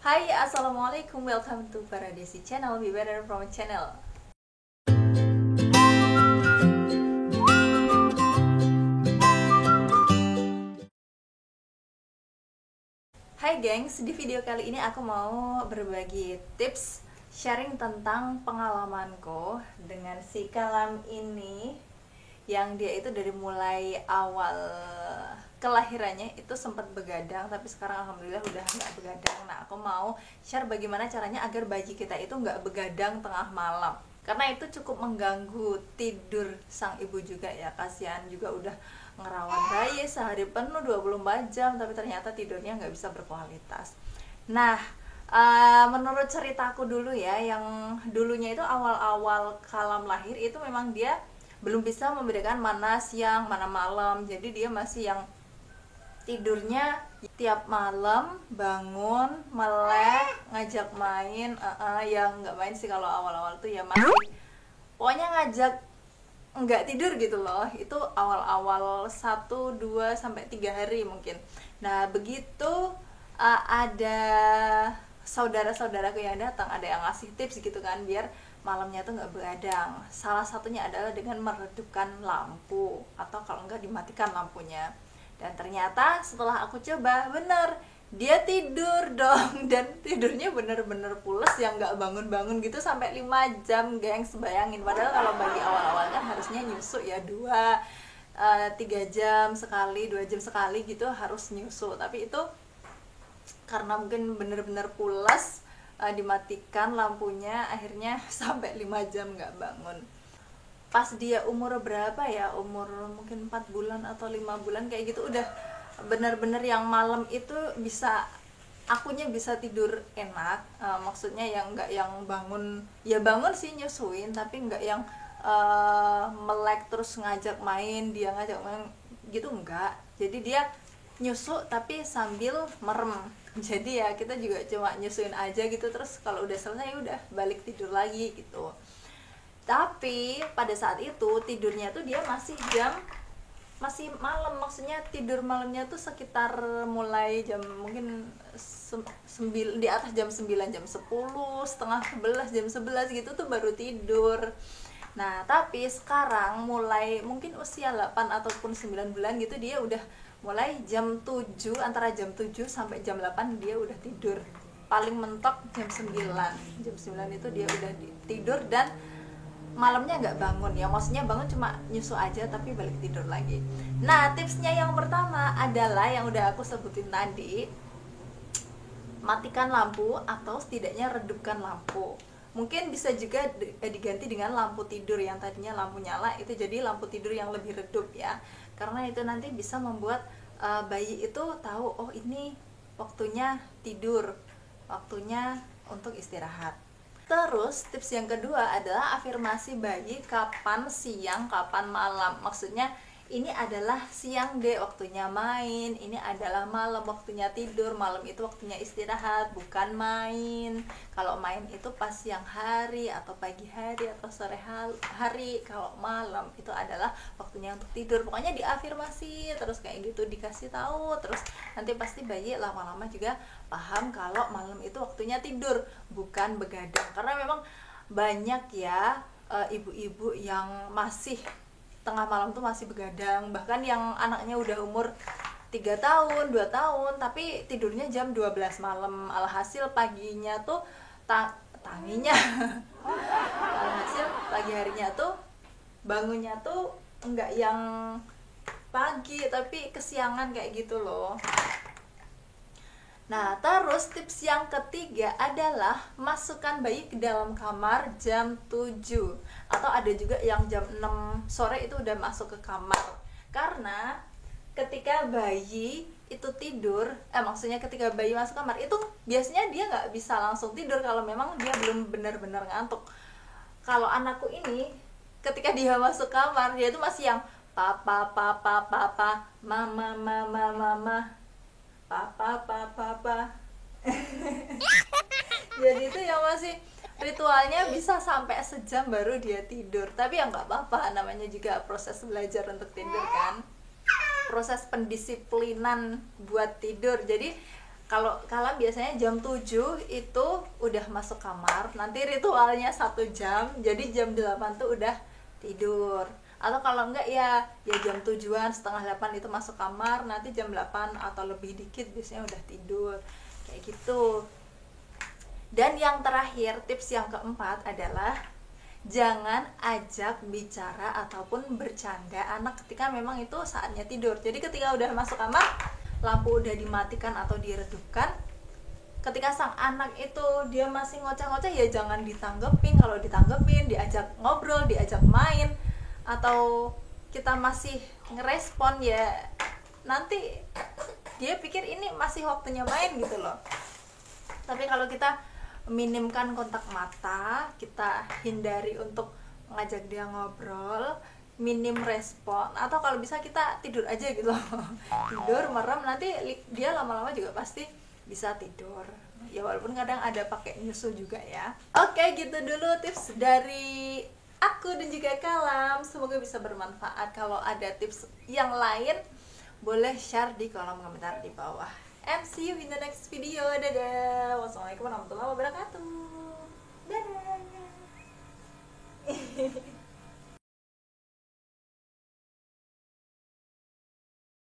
Hai, assalamualaikum, welcome to Paradesi Channel, Be Better From Channel. Hai gengs, di video kali ini aku mau berbagi tips sharing tentang pengalamanku dengan si kalam ini, yang dia itu dari mulai awal kelahirannya itu sempat begadang, tapi sekarang alhamdulillah udah nggak begadang. Nah, aku mau share bagaimana caranya agar bayi kita itu nggak begadang tengah malam, karena itu cukup mengganggu tidur sang ibu juga ya. Kasihan juga udah ngerawat bayi sehari penuh 24 jam tapi ternyata tidurnya nggak bisa berkualitas. Nah, menurut ceritaku dulu ya, yang dulunya itu awal-awal kalam lahir itu memang dia belum bisa membedakan mana siang mana malam, jadi dia masih yang tidurnya tiap malam bangun melek ngajak main. Yang nggak main sih kalau awal-awal tuh ya, masih pokoknya ngajak nggak tidur gitu loh. Itu awal-awal 1, 2, sampai 3 hari mungkin. Nah begitu ada saudara-saudaraku yang datang, ada yang ngasih tips gitu kan biar malamnya tuh nggak begadang. Salah satunya adalah dengan meredupkan lampu, atau kalau enggak dimatikan lampunya. Dan ternyata setelah aku coba, bener, dia tidur dong. Dan tidurnya bener-bener pules yang nggak bangun-bangun gitu sampai 5 jam, gengs. Bayangin, padahal kalau bagi awal-awal kan harusnya nyusu ya 2-3 jam sekali, 2 jam sekali gitu harus nyusu. Tapi itu karena mungkin bener-bener pules, dimatikan lampunya, akhirnya sampai 5 jam nggak bangun. Pas dia umur berapa ya, umur mungkin 4 bulan atau 5 bulan kayak gitu, udah bener-bener yang malam itu bisa, akunya bisa tidur enak. Maksudnya yang nggak yang bangun, ya bangun sih nyusuin, tapi nggak yang melek terus ngajak main, dia ngajak main gitu, enggak. Jadi dia nyusu tapi sambil merem, jadi ya kita juga cuma nyusuin aja gitu, terus kalau udah selesai udah balik tidur lagi gitu. Tapi pada saat itu tidurnya tuh dia masih malam, maksudnya tidur malamnya tuh sekitar mulai jam mungkin di atas jam 9, jam 10, setengah 11, jam 11 gitu tuh baru tidur. Nah tapi sekarang mulai mungkin usia 8 ataupun 9 bulan gitu, dia udah mulai jam 7, antara jam 7 sampai jam 8 dia udah tidur. Paling mentok jam 9 itu dia udah tidur, dan malamnya nggak bangun ya, maksudnya bangun cuma nyusu aja tapi balik tidur lagi. Nah tipsnya yang pertama adalah yang udah aku sebutin tadi, matikan lampu atau setidaknya redupkan lampu. Mungkin bisa juga diganti dengan lampu tidur, yang tadinya lampu nyala itu jadi lampu tidur yang lebih redup ya, karena itu nanti bisa membuat bayi itu tahu, oh ini waktunya tidur, waktunya untuk istirahat. Terus tips yang kedua adalah afirmasi bayi kapan siang, kapan malam. Maksudnya ini adalah siang deh waktunya main, ini adalah malam waktunya tidur, malam itu waktunya istirahat, bukan main. Kalau main itu pas siang hari atau pagi hari atau sore hari. Kalau malam itu adalah waktunya untuk tidur. Pokoknya diafirmasi terus kayak gitu, dikasih tahu terus, nanti pasti bayi lama-lama juga paham kalau malam itu waktunya tidur, bukan begadang. Karena memang banyak ya ibu-ibu yang masih tengah malam tuh masih begadang, bahkan yang anaknya udah umur 3 tahun, 2 tahun tapi tidurnya jam 12 malam. Alhasil paginya tuh tanginya alhasil pagi harinya tuh bangunnya tuh enggak yang pagi tapi kesiangan kayak gitu loh. Nah, terus tips yang ketiga adalah masukkan bayi ke dalam kamar jam 7, atau ada juga yang jam 6 sore itu udah masuk ke kamar. Karena ketika bayi itu tidur, maksudnya ketika bayi masuk kamar itu biasanya dia nggak bisa langsung tidur kalau memang dia belum benar-benar ngantuk. Kalau anakku ini ketika dia masuk kamar, dia itu masih yang papa, papa, papa, mama, mama, mama, papa, papa, papa. Jadi itu yang masih ritualnya bisa sampai sejam baru dia tidur. Tapi ya nggak apa-apa, namanya juga proses belajar untuk tidur kan, proses pendisiplinan buat tidur. Jadi Kalau kalian biasanya jam 7 itu udah masuk kamar, nanti ritualnya 1 jam, jadi jam 8 tuh udah tidur. Atau kalau enggak ya jam 7-an, setengah 8 itu masuk kamar, nanti jam 8 atau lebih dikit biasanya udah tidur. Kayak gitu. Dan yang terakhir, tips yang keempat adalah jangan ajak bicara ataupun bercanda anak ketika memang itu saatnya tidur. Jadi ketika udah masuk kamar, lampu udah dimatikan atau diredupkan, ketika sang anak itu dia masih ngoceh-ngoceh ya jangan ditanggepin. Kalau ditanggepin, diajak ngobrol, diajak main, atau kita masih ngerespon ya nanti dia pikir ini masih waktunya main gitu loh. Tapi kalau kita minimkan kontak mata, kita hindari untuk mengajak dia ngobrol, minim respon, atau kalau bisa kita tidur aja gitu loh. Tidur merem, nanti dia lama-lama juga pasti bisa tidur. Ya walaupun kadang ada pakai nyusu juga ya. Oke, gitu dulu tips dari aku dan juga Kalam. Semoga bisa bermanfaat. Kalau ada tips yang lain boleh share di kolom komentar di bawah. And see you in the next video. Dadah. Wassalamualaikum warahmatullahi wabarakatuh. Dadah.